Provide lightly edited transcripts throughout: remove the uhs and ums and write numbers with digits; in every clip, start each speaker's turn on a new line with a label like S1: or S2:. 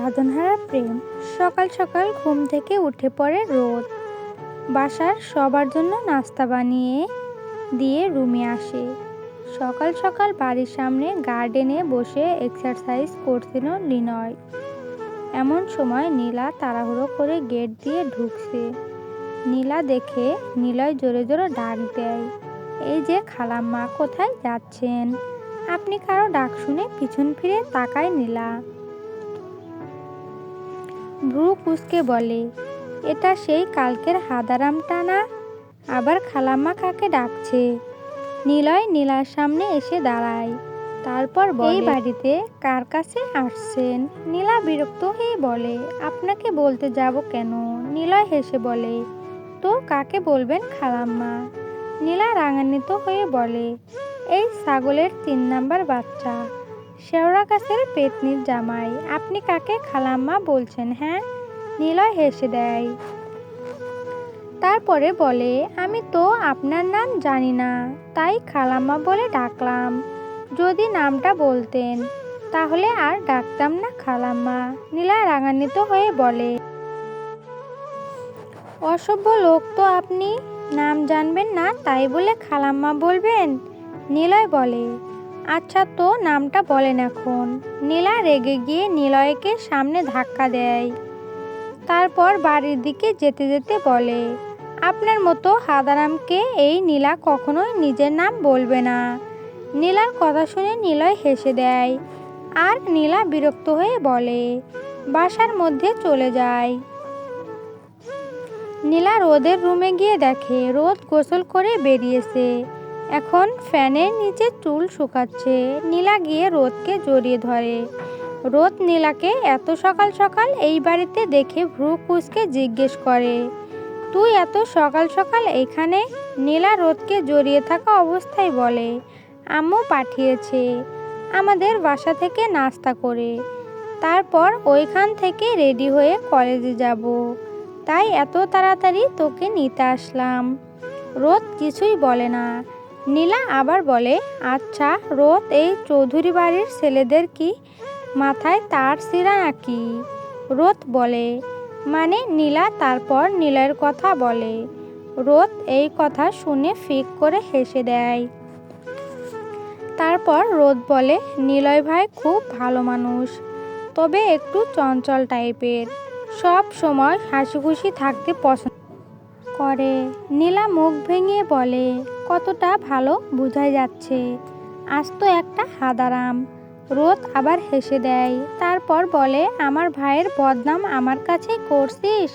S1: সাধনহারা প্রেম। সকাল সকাল ঘুম থেকে উঠে পড়ে রোদ। বাসার সবার জন্য নাস্তা বানিয়ে দিয়ে রুমে আসে। সকাল সকাল বাড়ির সামনে গার্ডেনে বসে এক্সারসাইজ করছিল লিনয়। এমন সময় নীলা তাড়াহুড়ো করে গেট দিয়ে ঢুকছে। নীলা দেখে নিলয় জোরে জোরে ডাক দেয়, এই যে খালাম্মা, কোথায় যাচ্ছেন? আপনি কারো ডাক শুনে পিছন ফিরে তাকায় নীলা। ভ্রু কুঁচকে বলে, এটা সেই কালকের হাদারামটা না? আবার খালাম্মা কাকে ডাকছে? নিলয় নীলার সামনে এসে দাঁড়ায়। তারপর বলে, এই বাড়িতে কার কাছে আসছেন? নীলা বিরক্ত হয়ে বলে, আপনাকে বলতে যাব কেন? নিলয় হেসে বলে, তো কাকে বলবেন খালাম্মা? নীলা রাগান্বিত হয়ে বলে, এই ছাগলের 3 নাম্বার বাচ্চা, শেওড়া গাছের পেতনির জামাই, আপনি কাকে খালাম্মা বলছেন? হ্যাঁ? নিলয় হেসে দেয়। তারপরে বলে, আমি তো আপনার নাম জানি না, তাই খালাম্মা বলে ডাকলাম। যদি নামটা বলতেন তাহলে আর ডাকতাম না খালাম্মা। নীলা রাগান্বিত হয়ে বলে, অসভ্য লোক তো আপনি, নাম জানবেন না তাই বলে খালাম্মা বলবেন? নিলয় বলে, আচ্ছা তো নামটা বলেন এখন। নীলা রেগে গিয়ে নিলয়কে সামনে ধাক্কা দেয়। তারপর বাড়ির দিকে যেতে যেতে বলে, আপনার মতো হাদারামকে এই নীলা কখনোই নিজের নাম বলবে না। নীলার কথা শুনে নিলয় হেসে দেয়। আর নীলা বিরক্ত হয়ে বলে, বাসার মধ্যে চলে যায়। নীলা রোদের রুমে গিয়ে দেখে রোদ গোসল করে বেরিয়েছে, এখন ফ্যানের নিচে চুল শুকাচ্ছে। নীলা গিয়ে রোদকে জড়িয়ে ধরে। রোদ নীলাকে এত সকাল সকাল এই বাড়িতে দেখে ভ্রু কুঁচকে জিজ্ঞেস করে, তুই এত সকাল সকাল এখানে? নীলা রোদকে জড়িয়ে থাকা অবস্থায় বলে, আম্মু পাঠিয়েছে আমাদের বাসা থেকে নাস্তা করে, তারপর ওইখান থেকে রেডি হয়ে কলেজে যাব, তাই এত তাড়াতাড়ি তোকে নিতে আসলাম। রোদ কিছুই বলে না। নীলা আবার বলে, আচ্ছা রোদ, এই চৌধুরী বাড়ির ছেলেদের কি মাথায় তার ছিঁড়া নাকি? রোদ বলে, মানে? নীলা তারপর নিলয়ের কথা বলে। রোদ এই কথা শুনে ফিক করে হেসে দেয়। তারপর রোদ বলে, নিলয় ভাই খুব ভালো মানুষ, তবে একটু চঞ্চল টাইপের, সব সময় হাসি খুশি থাকতে পছন্দ করে। নীলা মুখ ভেঙে বলে, কতটা ভালো বোঝাই যাচ্ছে, আজ তো একটা হাদারাম। রোদ আবার হেসে দেয়। তারপর বলে, আমার ভাইয়ের বদনাম আমার কাছেই করছিস?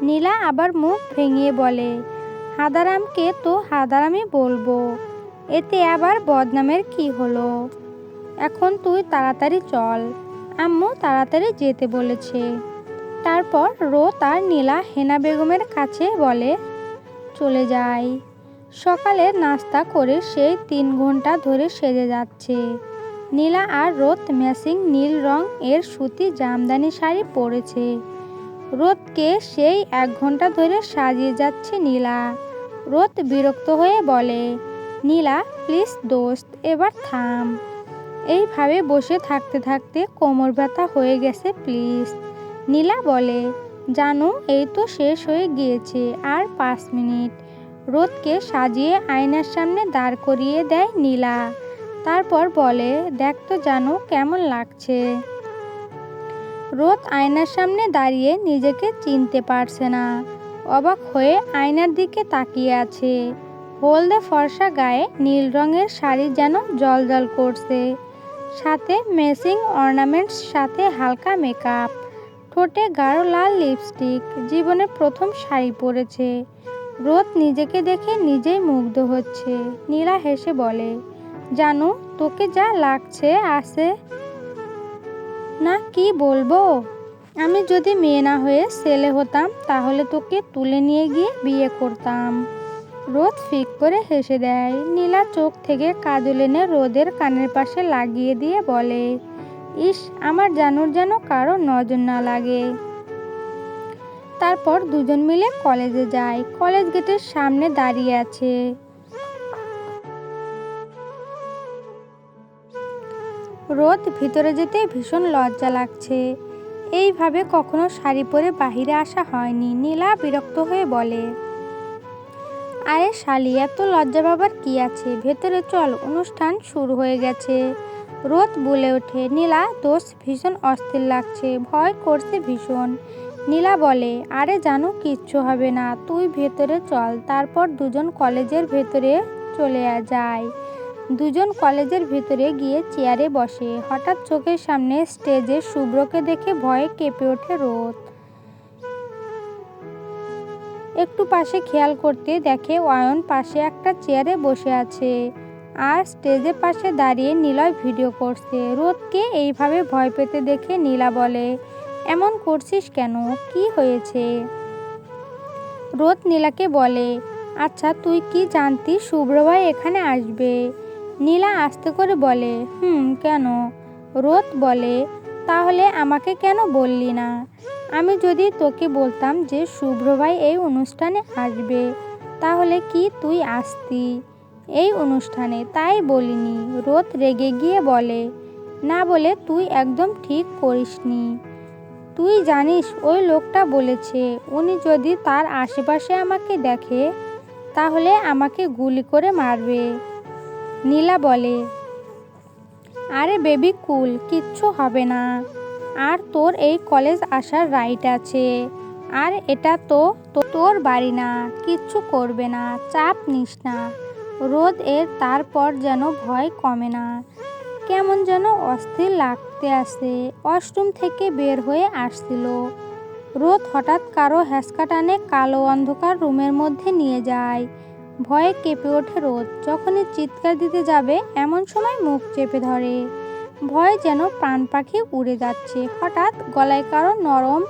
S1: নীলা আবার মুখ ভেঙে বলে, হাদারামকে তো হাদারামই বলবো, এতে আবার বদনামের কি হলো? এখন তুই তাড়াতাড়ি চল, আম্মু তাড়াতাড়ি যেতে বলেছে। তারপর রোদ আর নীলা হেনা বেগমের কাছে বলে চলে যায়। সকালে নাস্তা করে সেই 3 ঘন্টা ধরে সেজে যাচ্ছে। নীলা আর রোদ ম্যাচিং নীল রং এর সুতি জামদানি শাড়ি পরেছে। রোদকে সেই 1 ঘন্টা ধরে সাজিয়ে যাচ্ছে নীলা। রোদ বিরক্ত হয়ে বলে, নীলা প্লিজ দোস্ত, এবার থাম। এইভাবে বসে থাকতে থাকতে কোমর ব্যথা হয়ে গেছে প্লিজ। নীলা বলে, জানো এই তো শেষ হয়ে গিয়েছে, আর 5 মিনিট। রোদকে সাজিয়ে আয়নার সামনে দাঁড় করিয়ে দেয় নীলা। তারপর বলে, দেখ তো জানো কেমন লাগছে? রোদ আয়নার সামনে দাঁড়িয়ে নিজেকে চিনতে পারছে না। অবাক হয়ে আয়নার দিকে তাকিয়ে আছে। হলদে ফর্সা গায়ে নীল রঙের শাড়ি যেন জ্বলজ্বল করছে, সাথে ম্যাচিং অর্নামেন্টস, সাথে হালকা মেকআপ, ঠোঁটে গাঢ় লাল লিপস্টিক। জীবনে প্রথম শাড়ি পরেছে। রোদ নিজেকে দেখে নিজেই মুগ্ধ হচ্ছে। নীলা হেসে বলে, জানো তোকে যা লাগছে আছে না, কি বলবো? আমি যদি মেয়ে না হয়ে ছেলে হতাম তাহলে তোকে তুলে নিয়ে গিয়ে বিয়ে করতাম। রোদ ফিক করে হেসে দেয়। নীলা চোখ থেকে কাজল এনে রোদের কানের পাশে লাগিয়ে দিয়ে বলে, ইস, আমার জানুর যেন কারো নজর না লাগে। তারপর দুজন মিলে কলেজে যায়। কলেজ গেটের সামনে দাঁড়িয়ে আছে। রোদ ভিতরে যেতে ভীষণ লজ্জা লাগছে। এইভাবে কখনো শাড়ি পরে বাহিরে আসা হয়নি। নীলা বিরক্ত হয়ে বলে, আরে শালি, এত লজ্জা পাবার কি আছে, ভেতরে চল, অনুষ্ঠান শুরু হয়ে গেছে। রোদ বলে ওঠে, নীলা দোষ, ভীষণ অস্থির লাগছে, ভয় করছে ভীষণ। নীলা বলে, আরে জানো কিচ্ছু হবে না, তুই ভেতরে চল। তারপর দুজন কলেজের ভেতরে চলে যায়। দুজন কলেজের ভেতরে গিয়ে চেয়ারে বসে। হঠাৎ চোখের সামনে স্টেজে শুভ্রকে দেখে ভয়ে কেঁপে ওঠে রোদ। একটু পাশে খেয়াল করতে দেখে অয়ন পাশে একটা চেয়ারে বসে আছে আর স্টেজের পাশে দাঁড়িয়ে নিলয় ভিডিও করছে। রোদকে এইভাবে ভয় পেতে দেখে নীলা বলে, এমন করছিস কেন, কি হয়েছে? রোদ নীলাকে বলে, আচ্ছা তুই কি জানতি শুভ্র ভাই এখানে আসবে? নীলা আস্তে করে বলে, কেন? রোদ বলে, তাহলে আমাকে কেন বললি না? আমি যদি তোকে বলতাম যে শুভ্র ভাই এই অনুষ্ঠানে আসবে, তাহলে কি তুই আসতি এই অনুষ্ঠানে? তাই বলিনি। রোদ রেগে গিয়ে বলে, না বলে তুই একদম ঠিক করিসনি। তুই জানিস ওই লোকটা বলেছে উনি যদি তার আশেপাশে আমাকে দেখে তাহলে আমাকে গুলি করে মারবে। নীলা বলে, আরে বেবি কুল, কিচ্ছু হবে না। আর তোর এই কলেজ আসার রাইট আছে, আর এটা তো তোর বাড়ি না, কিচ্ছু করবে না, চাপ নিস না। রোদ এর তারপর যেন ভয় কমে না, কেমন যেন অস্থির লাগতে আসে। ওয়াশরুম থেকে বের হয়ে আসছিল। রোদ হঠাৎ কারো হ্যাঁচকা টানে কালো অন্ধকার রুমের মধ্যে নিয়ে যায়। ভয়ে কেঁপে ওঠে রোদ। যখনই চিৎকার দিতে যাবে এমন সময় মুখ চেপে ধরে। ভয় যেন প্রাণ পাখি উড়ে যাচ্ছে। হঠাৎ গলায় কারো নরম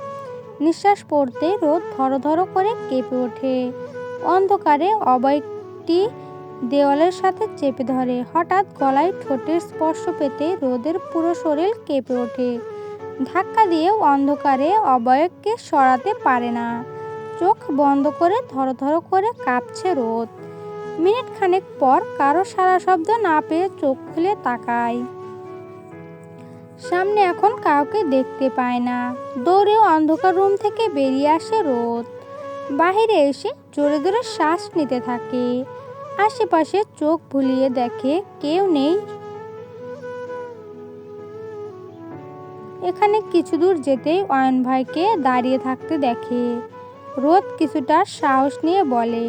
S1: নিঃশ্বাস পড়তে রোদ ধরো করে কেঁপে ওঠে। অন্ধকারে অভয়টি দেওয়ালের সাথে চেপে ধরে। হঠাৎ গলায় ঠোঁটের স্পর্শ পেতে রোদের পুরো শরীর কেঁপে ওঠে। ধাক্কা দিয়ে অন্ধকারে অভয়কে সরাতে পারে না। চোখ বন্ধ করে ধরো করে কাঁপছে রোদ। মিনিট খানেক পর কারো সারা শব্দ না পেয়ে চোখ খুলে তাকায়। সামনে এখন কাউকে দেখতে পায় না। দৌড়ে অন্ধকার রুম থেকে বেরিয়ে আসে রোদ। বাহিরে এসে জোরে জোরে শ্বাস নিতে থাকে। আশেপাশে চোখ ভুলিয়ে দেখে কেউ নেই। এখানে কিছু দূর যেতেই অয়ন ভাইকে দাঁড়িয়ে থাকতে দেখে। রোদ কিছুটা সাহস নিয়ে বলে,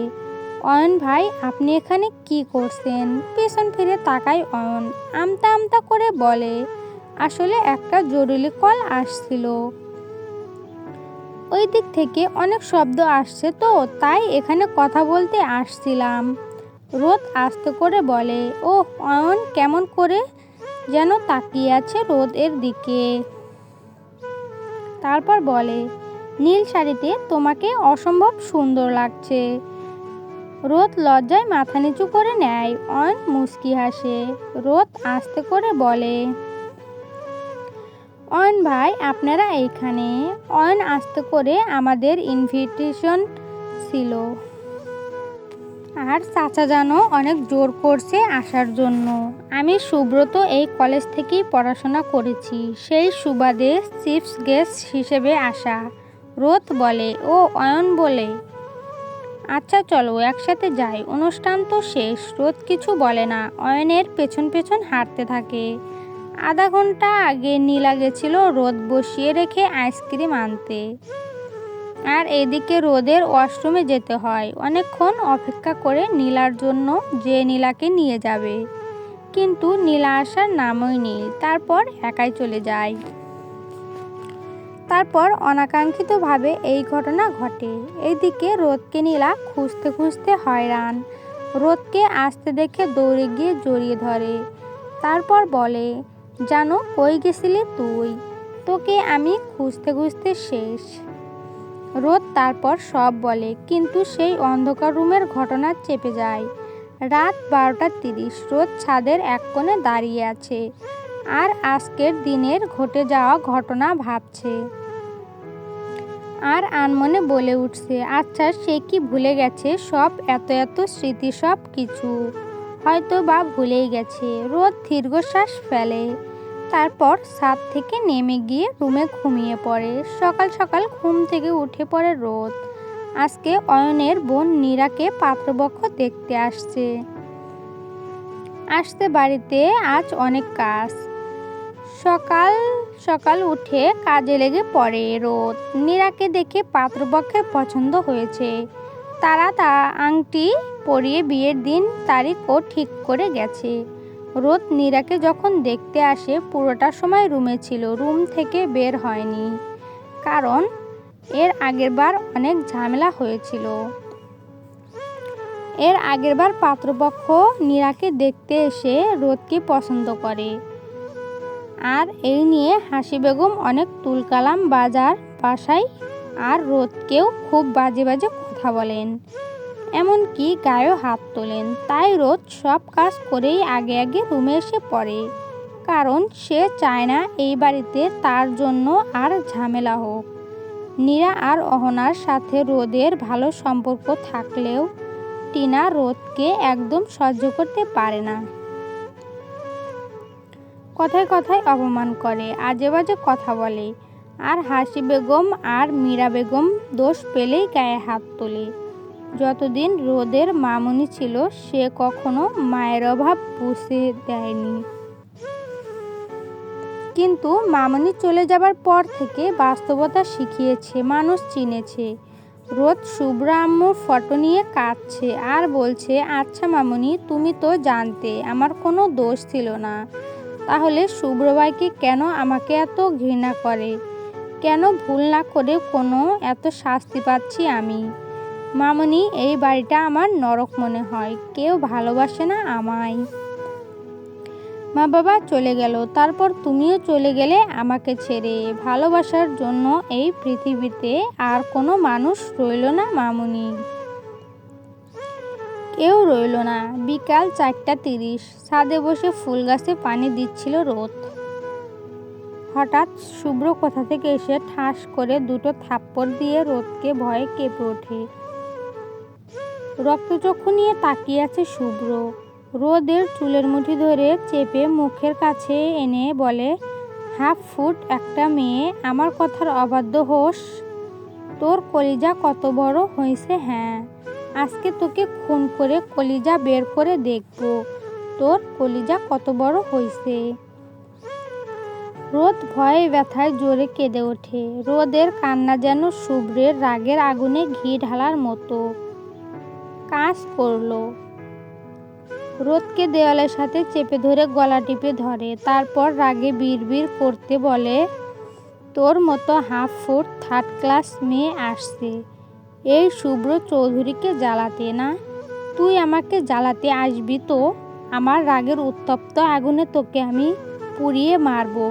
S1: অয়ন ভাই, আপনি এখানে কি করছেন? পেছন ফিরে তাকায় অয়ন। আমতা আমতা করে বলে, আসলে একটা জরুরি কল আসছিল। ওই দিক থেকে অনেক শব্দ আসছে তো, তাই এখানে কথা বলতে আসছিলাম। রোদ আস্তে করে বলে, ও অয়ন কেমন করে যেন তাকিয়ে আছে রোদ এর দিকে। তারপর বলে, নীল শাড়িতে তোমাকে অসম্ভব সুন্দর লাগছে। রোদ লজ্জায় মাথা নিচু করে নেয়। অয়ন মুচকি হাসে। রোদ আস্তে করে বলে, অয়ন ভাই, আপনারা এইখানে? অয়ন আস্তে করে, আমাদের ইনভিটেশন ছিল আর চাচা জানো অনেক জোর করছে আসার জন্য। আমি সুব্রত এই কলেজ থেকেই পড়াশোনা করেছি, সেই সুবাদে চিফ গেস্ট হিসেবে আসা। রোদ বলে, ও অয়ন বলে, আচ্ছা চলো একসাথে যাই, অনুষ্ঠান তো শেষ। রোদ কিছু বলে না, অয়নের পেছন পেছন হাঁটতে থাকে। আধা ঘন্টা আগে নীলা গেছিল রোদ বসিয়ে রেখে আইসক্রিম আনতে। আর এদিকে রোদের ওয়াশরুমে যেতে হয়। অনেকক্ষণ অপেক্ষা করে নীলার জন্য, যে নীলাকে নিয়ে যাবে, কিন্তু নীলা আসার নামই নেই। তারপর একাই চলে যায়। তারপর অনাকাঙ্ক্ষিতভাবে এই ঘটনা ঘটে। এইদিকে রোদকে নীলা খুঁজতে খুঁজতে হয়রান। রোদকে আসতে দেখে দৌড়ে গিয়ে জড়িয়ে ধরে। তারপর বলে, জানো কই গেছিলি তুই? তোকে আমি খুঁজতে খুঁজতে শেষ। রোদ তারপর সব বলে, কিন্তু সেই অন্ধকার রুমের ঘটনা চেপে যায়। রাত 12:30। রোদ ছাদের এক কোণে দাঁড়িয়ে আছে আর আজকের দিনের ঘটে যাওয়া ঘটনা ভাবছে। আর আনমনে বলে উঠছে, আচ্ছা সে কি ভুলে গেছে সব? এত স্মৃতি, সব কিছু হয়তো বা ভুলেই গেছে। রোদ দীর্ঘশ্বাস ফেলে। তারপর ছাদ থেকে নেমে গিয়ে রুমে ঘুমিয়ে পড়ে। সকাল সকাল ঘুম থেকে উঠে পড়ে রোদ। আজকে অয়নের বোন নীরাকে পাত্রপক্ষ দেখতে আসতে বাড়িতে আজ অনেক কাজ। সকাল সকাল উঠে কাজে লেগে পড়ে রোদ। নীরাকে দেখে পাত্রপক্ষের পছন্দ হয়েছে। তারা আংটি পরিয়ে বিয়ের দিন তারিখও ঠিক করে গেছে। রোদ নীরাকে যখন দেখতে আসে পুরোটা সময় রুমে ছিল, রুম থেকে বের হয়নি, কারণ এর আগেরবার অনেক ঝামেলা হয়েছিল। এর আগেরবার পাত্রপক্ষ নীরাকে দেখতে এসে রোদকে পছন্দ করে, আর এই নিয়ে হাসি বেগম অনেক তুলকালাম বাসায়, আর রোদকেও খুব বাজে বাজে কথা বলেন, এমনকি গায়েও হাত তোলেন। তাই রোদ সব কাজ করেই আগে আগে রুমে এসে পড়ে, কারণ সে চায় না এই বাড়িতে তার জন্য আর ঝামেলা হোক। নীরা আর অহনার সাথে রোদের ভালো সম্পর্ক থাকলেও টিনা রোদকে একদম সহ্য করতে পারে না। কথায় কথায় অপমান করে, আজে বাজে কথা বলে, আর হাসি বেগম আর মীরা বেগম দোষ পেলেই গায়ে হাত তোলে। যতদিন রোদের মামুনি ছিল সে কখনো মায়ের অভাব বুঝতে দেয়নি, কিন্তু মামুনি চলে যাবার পর থেকে বাস্তবতা শিখিয়েছে, মানুষ চিনেছে। রোদ শুভ্র আম্মুর ফটো নিয়ে কাঁদছে আর বলছে, আচ্ছা মামুনি, তুমি তো জানতে আমার কোনো দোষ ছিল না, তাহলে শুভ্র ভাইকে কেন আমাকে এত ঘৃণা করে, কেন ভুল না করে কোনো এত শাস্তি পাচ্ছি আমি? মামুনি, এই বাড়িটা আমার নরক মনে হয়, কেউ ভালোবাসে না আমায়। মা বাবা চলে গেল, তারপর তুমিও চলে গেলে আমাকে ছেড়ে। ভালোবাসার জন্য এই পৃথিবীতে আর কোনো মানুষ রইল না মামুনি, কেউ রইল না। বিকাল 4:30, ছাদে বসে ফুল গাছে পানি দিচ্ছিল রোদ। হঠাৎ শুভ্র কোথা থেকে এসে ঠাস করে দুটো থাপ্পড় দিয়ে রোদকে ভয়ে কেঁপে ওঠে। রক্তচক্ষু নিয়ে তাকিয়ে আছে শুভ্র। রোদের চুলের মুঠি ধরে চেপে মুখের কাছে এনে বলে, হাফ ফুট একটা মেয়ে, আমার কথার অবাধ্য হোস? তোর কলিজা কত বড় হয়েছে? হ্যাঁ, আজকে তোকে খুন করে কলিজা বের করে দেখব, তোর কলিজা কত বড় হয়েছে। রোদ ভয়ে ব্যথায় জোরে কেঁদে ওঠে। রোদের কান্না যেন শুভ্রের রাগের আগুনে ঘি ঢালার মতো কাজ করলো। রোদকে দেওয়ালের সাথে চেপে ধরে গলা টিপে ধরে, তারপর রাগে বিড়বিড় করতে বলে, তোর মতো হাফ ফুট থার্ড ক্লাস মেয়ে আসছে এই শুভ্র চৌধুরীকে জ্বালাতে, না তুই আমাকে জ্বালাতে আসবি তো আমার রাগের উত্তপ্ত আগুনে তোকে আমি পুড়িয়ে মারবো।